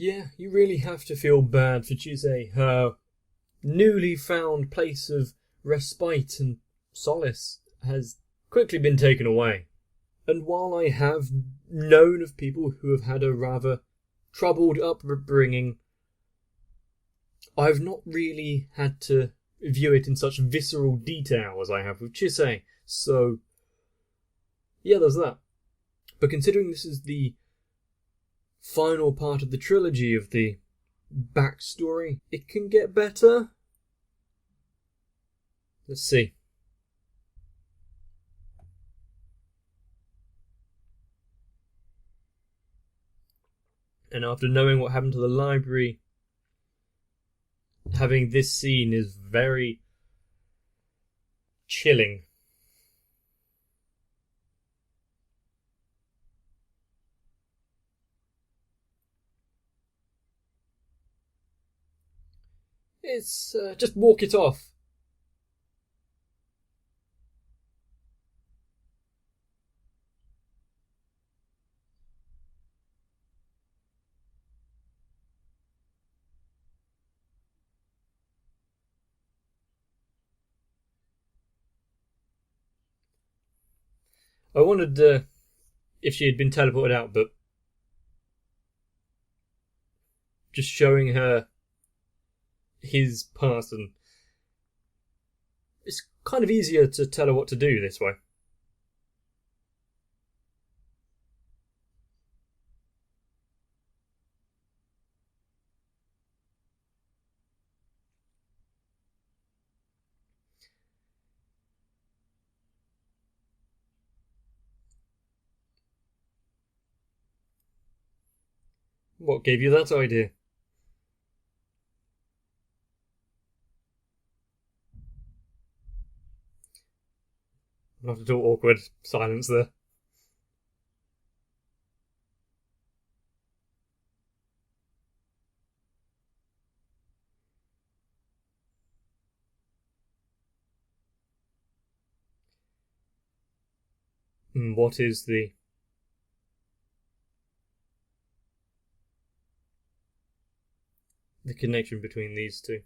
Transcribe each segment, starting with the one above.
Yeah, you really have to feel bad for Chise. Her newly found place of respite and solace has quickly been taken away. And while I have known of people who have had a rather troubled upbringing, I've not really had to view it in such visceral detail as I have with Chise. So, yeah, there's that. But considering this is the final part of the trilogy of the backstory, it can get better. Let's see. And after knowing what happened to the library, having this scene is very chilling. It's just walk it off. I wondered if she had been teleported out, but just showing her his past, and it's kind of easier to tell her what to do this way. What gave you that idea? Not at all awkward silence there. What is the connection between these two?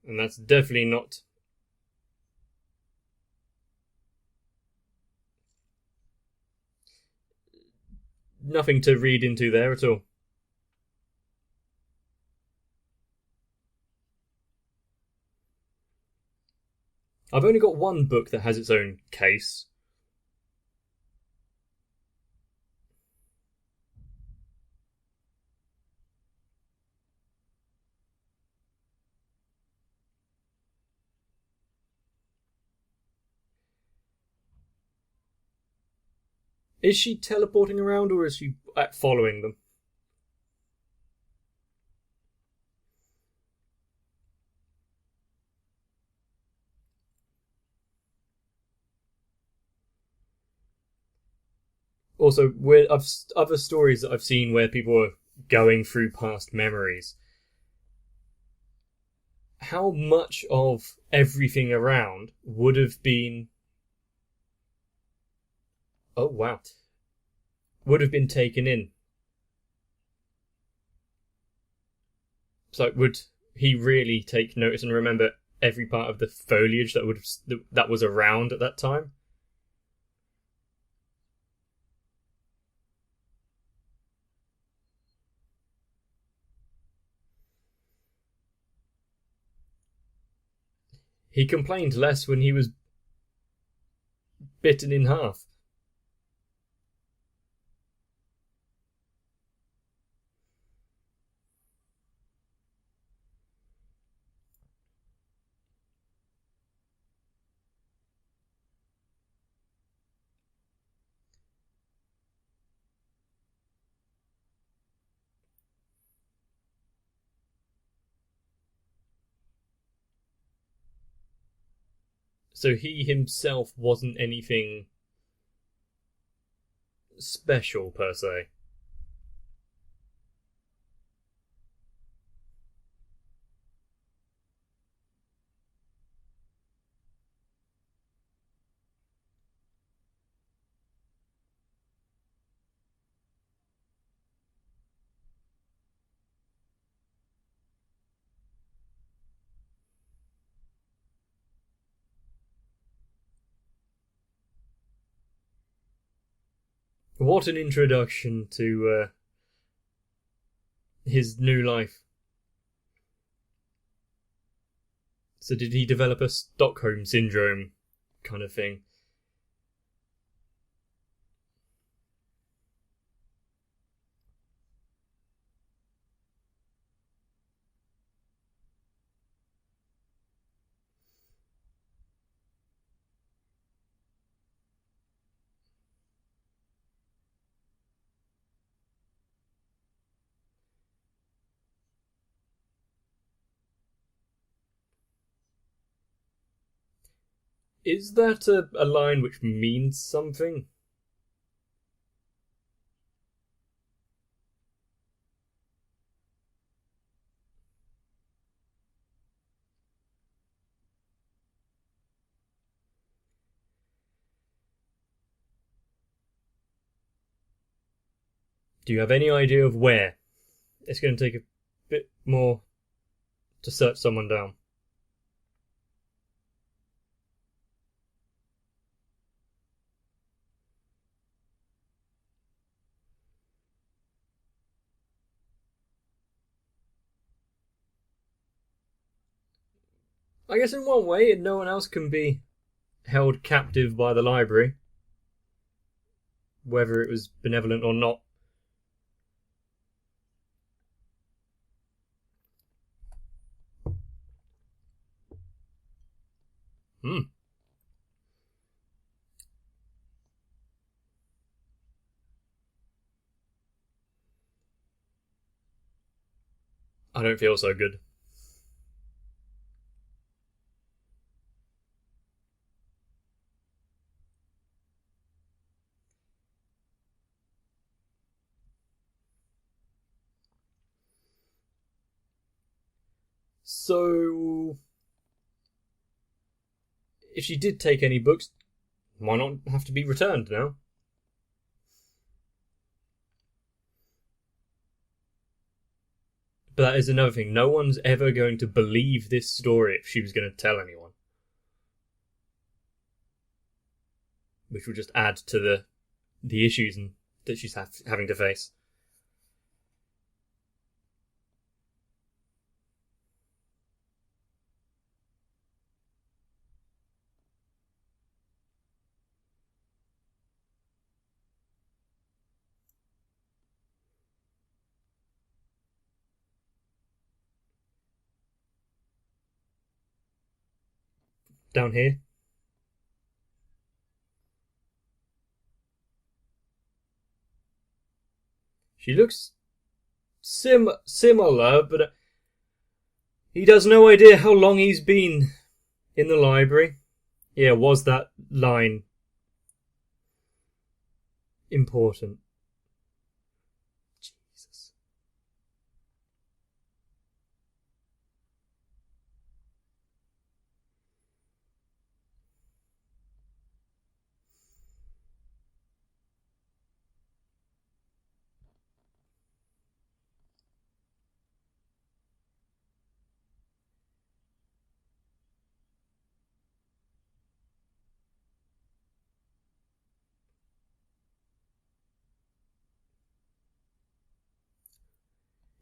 And that's definitely not nothing to read into there at all. I've only got one book that has its own case. Is she teleporting around, or is she following them? Also, with other stories that I've seen where people are going through past memories, how much of everything around would have been... Oh, wow. Would have been taken in. So would he really take notice and remember every part of the foliage that was around at that time? He complained less when he was bitten in half. So he himself wasn't anything special, per se. What an introduction to his new life. So did he develop a Stockholm syndrome kind of thing? Is that a line which means something? Do you have any idea of where? It's going to take a bit more to search someone down. I guess in one way, no one else can be held captive by the library, whether it was benevolent or not. I don't feel so good. So, if she did take any books, why not have to be returned now? But that is another thing. No one's ever going to believe this story if she was going to tell anyone. Which will just add to the issues that she's having to face. Down here. She looks similar, but he has no idea how long he's been in the library. Yeah, was that line important? Jesus.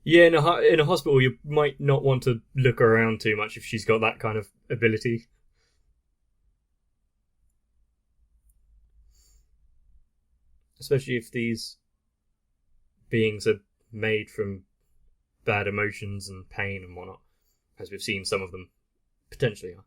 Yeah, in a hospital, you might not want to look around too much if she's got that kind of ability. Especially if these beings are made from bad emotions and pain and whatnot, as we've seen some of them potentially are.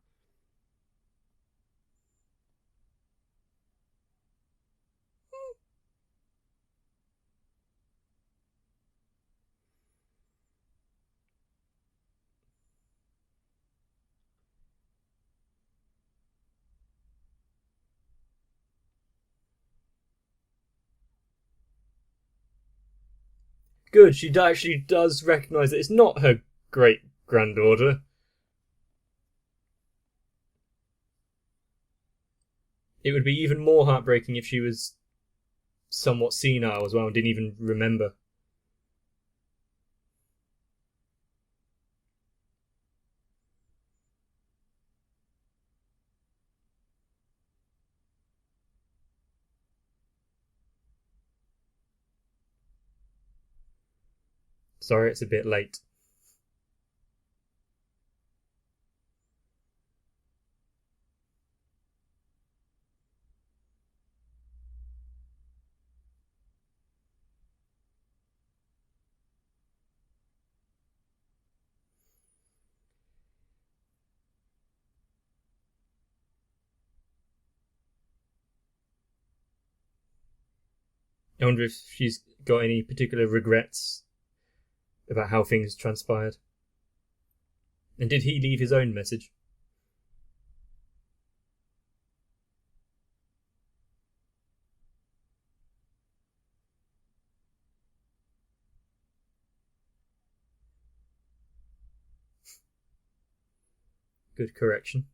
Good, she actually does recognise that it's not her great-granddaughter. It would be even more heartbreaking if she was somewhat senile as well and didn't even remember. Sorry, it's a bit late. I wonder if she's got any particular regrets about how things transpired. And did he leave his own message? Good correction.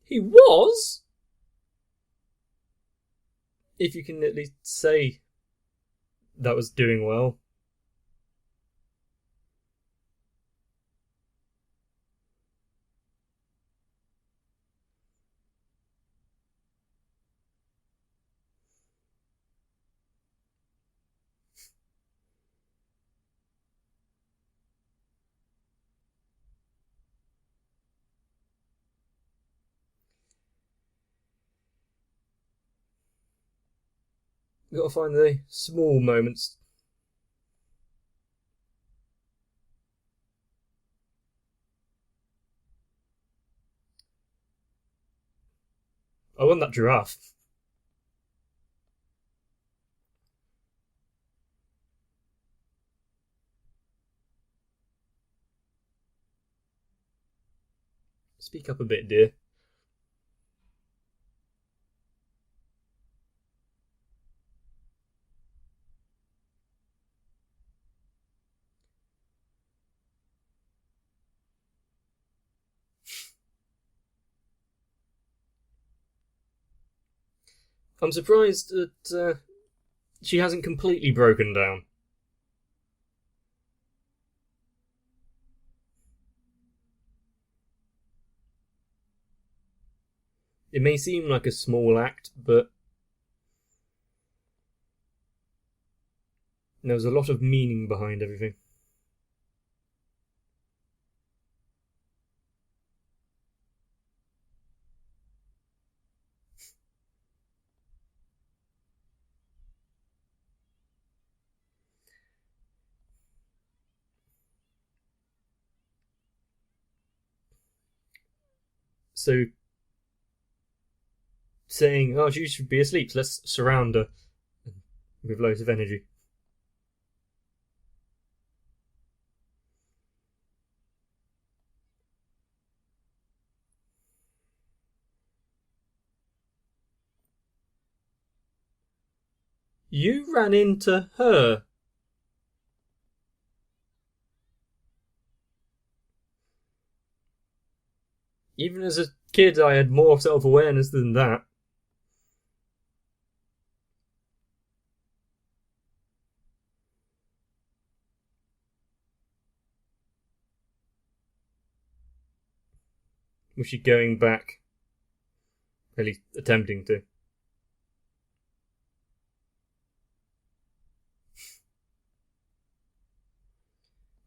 He was? If you can at least say that was doing well. We've got to find the small moments. I want that giraffe. Speak up a bit, dear. I'm surprised that she hasn't completely broken down. It may seem like a small act, but there's a lot of meaning behind everything. So, saying, oh, she should be asleep, so let's surround her with loads of energy. You ran into her. Even as a kid, I had more self-awareness than that. Was she going back? At least attempting to.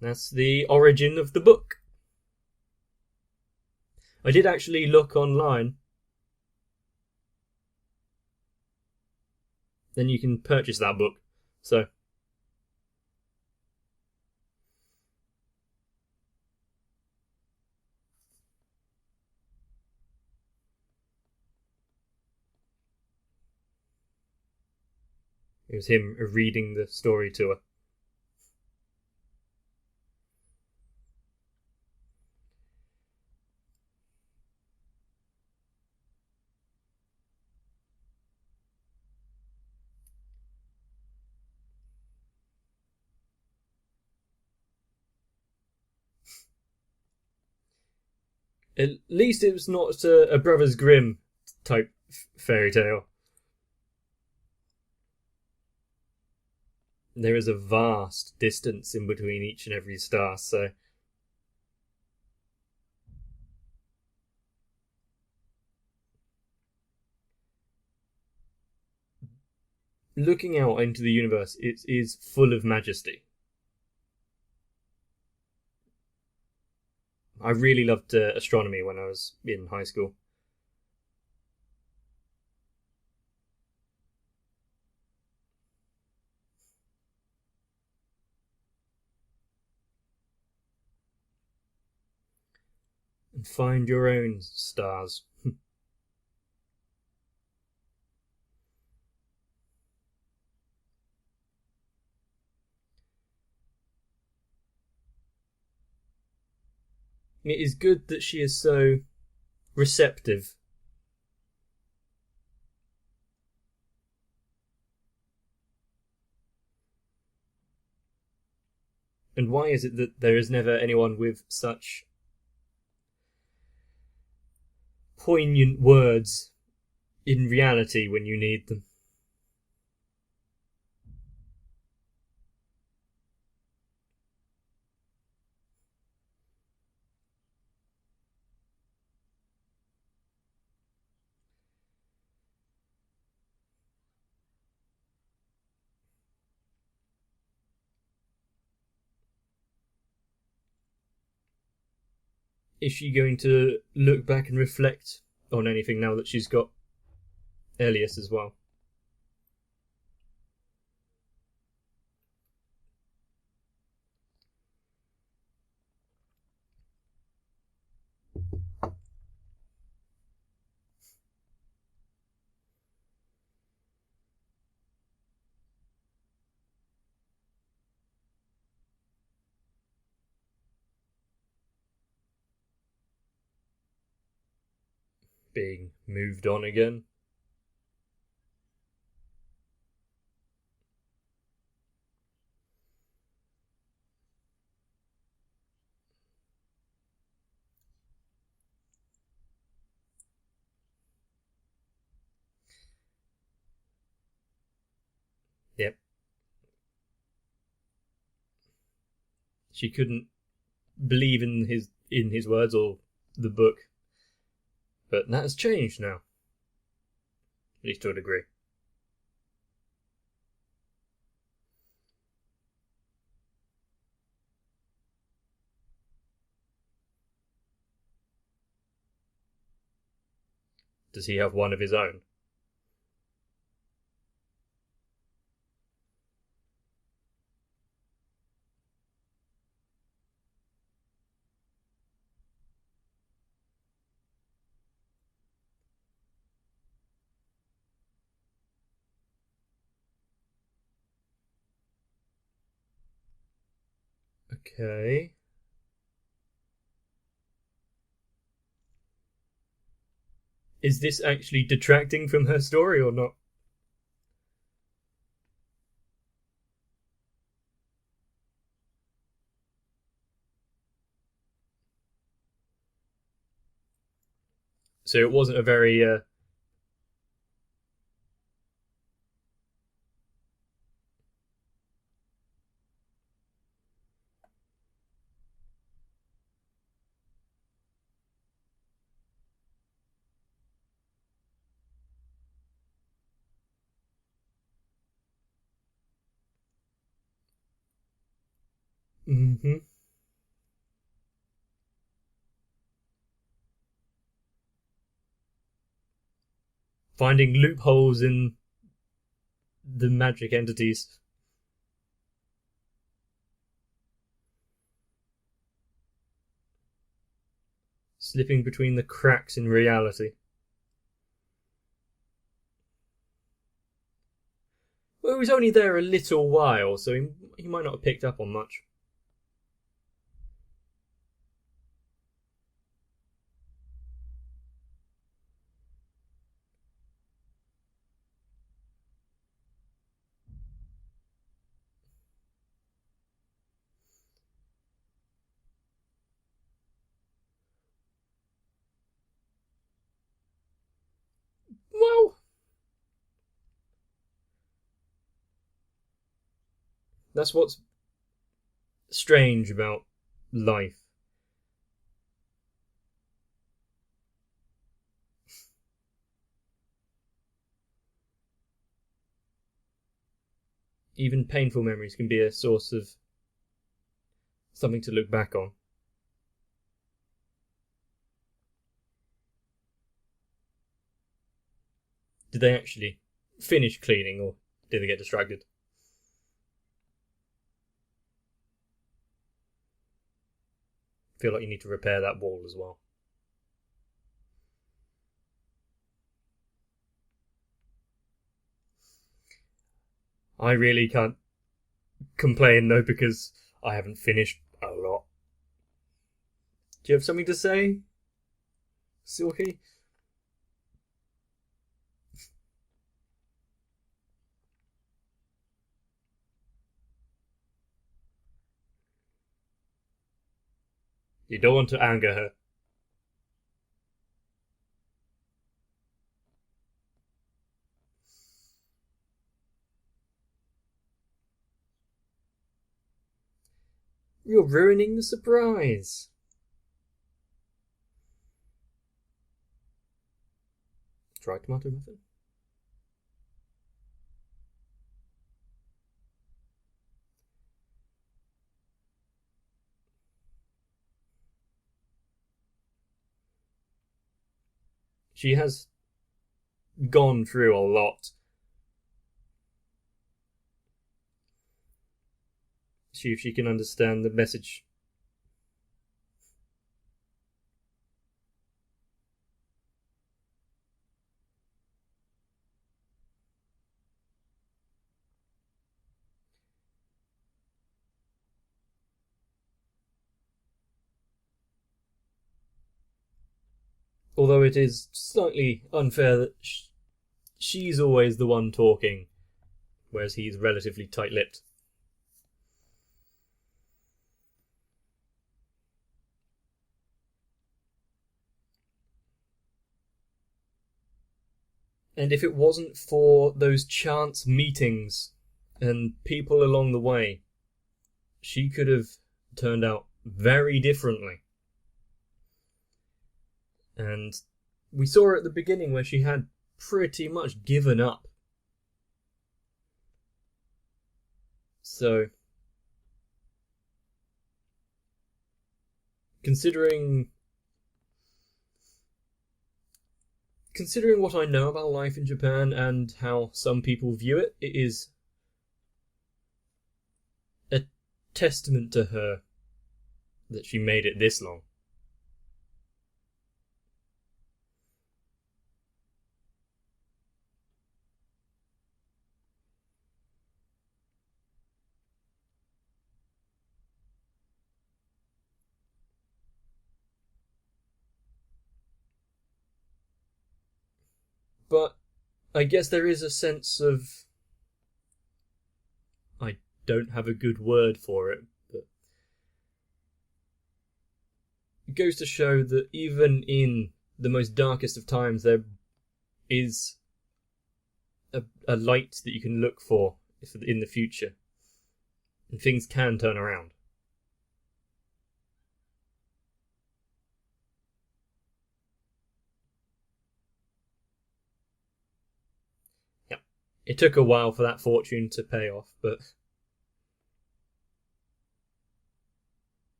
That's the origin of the book. I did actually look online. Then you can purchase that book. So, it was him reading the story to her. At least it was not a Brothers Grimm type fairy tale. There is a vast distance in between each and every star, so looking out into the universe, it is full of majesty. I really loved astronomy when I was in high school. And find your own stars. It is good that she is so receptive. And why is it that there is never anyone with such poignant words in reality when you need them? Is she going to look back and reflect on anything now that she's got Elias as well? Being moved on again? Yep. She couldn't believe in his words or the book. But that has changed now. At least to a degree. Does he have one of his own? Okay. Is this actually detracting from her story or not? So it wasn't a very Mm-hmm. Finding loopholes in the magic entities. Slipping between the cracks in reality. Well, he was only there a little while, so he might not have picked up on much. That's what's strange about life. Even painful memories can be a source of something to look back on. Did they actually finish cleaning, or did they get distracted? I feel like you need to repair that wall as well. I really can't complain though, because I haven't finished a lot. Do you have something to say, Silky? You don't want to anger her. You're ruining the surprise. Try tomato muffin. She has gone through a lot. See if she can understand the message. Although it is slightly unfair that she's always the one talking, whereas he's relatively tight-lipped. And if it wasn't for those chance meetings and people along the way, she could have turned out very differently. And we saw her at the beginning where she had pretty much given up. So, considering what I know about life in Japan and how some people view it, it is a testament to her that she made it this long. But I guess there is a sense of... I don't have a good word for it, but it goes to show that even in the most darkest of times, there is a light that you can look for in the future, and things can turn around. It took a while for that fortune to pay off, but...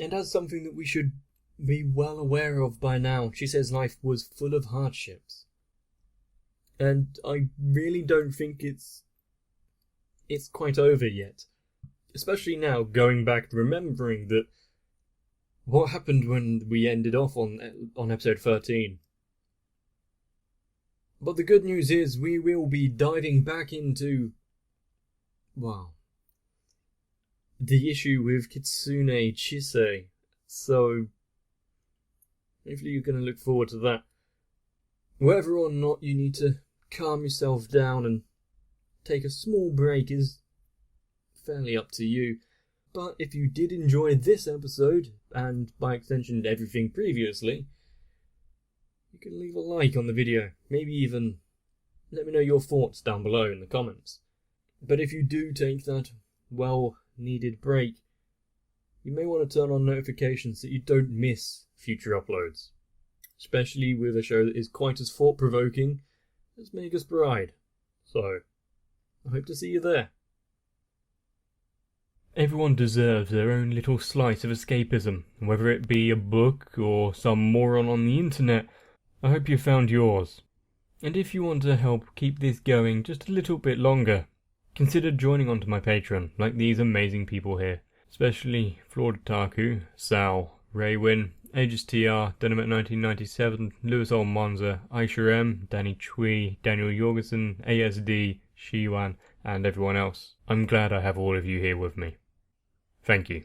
And as something that we should be well aware of by now, she says life was full of hardships. And I really don't think it's quite over yet. Especially now, going back, remembering that what happened when we ended off on episode 13. But the good news is we will be diving back into, well, the issue with Kitsune Chisei. So hopefully you're going to look forward to that. Whether or not you need to calm yourself down and take a small break is fairly up to you. But if you did enjoy this episode, and by extension everything previously, you can leave a like on the video, maybe even let me know your thoughts down below in the comments. But if you do take that well-needed break, you may want to turn on notifications so you don't miss future uploads, especially with a show that is quite as thought-provoking as Magus Bride. So, I hope to see you there. Everyone deserves their own little slice of escapism, whether it be a book or some moron on the internet. I hope you found yours. And if you want to help keep this going just a little bit longer, consider joining onto my Patreon, like these amazing people here, especially Flawed Taku, Sal, Raywin, Aegis TR, Dynamite 1997, Lewis Monza, Aisha M, Danny Chui, Daniel Jorgensen, ASD, Shiwan, and everyone else. I'm glad I have all of you here with me. Thank you.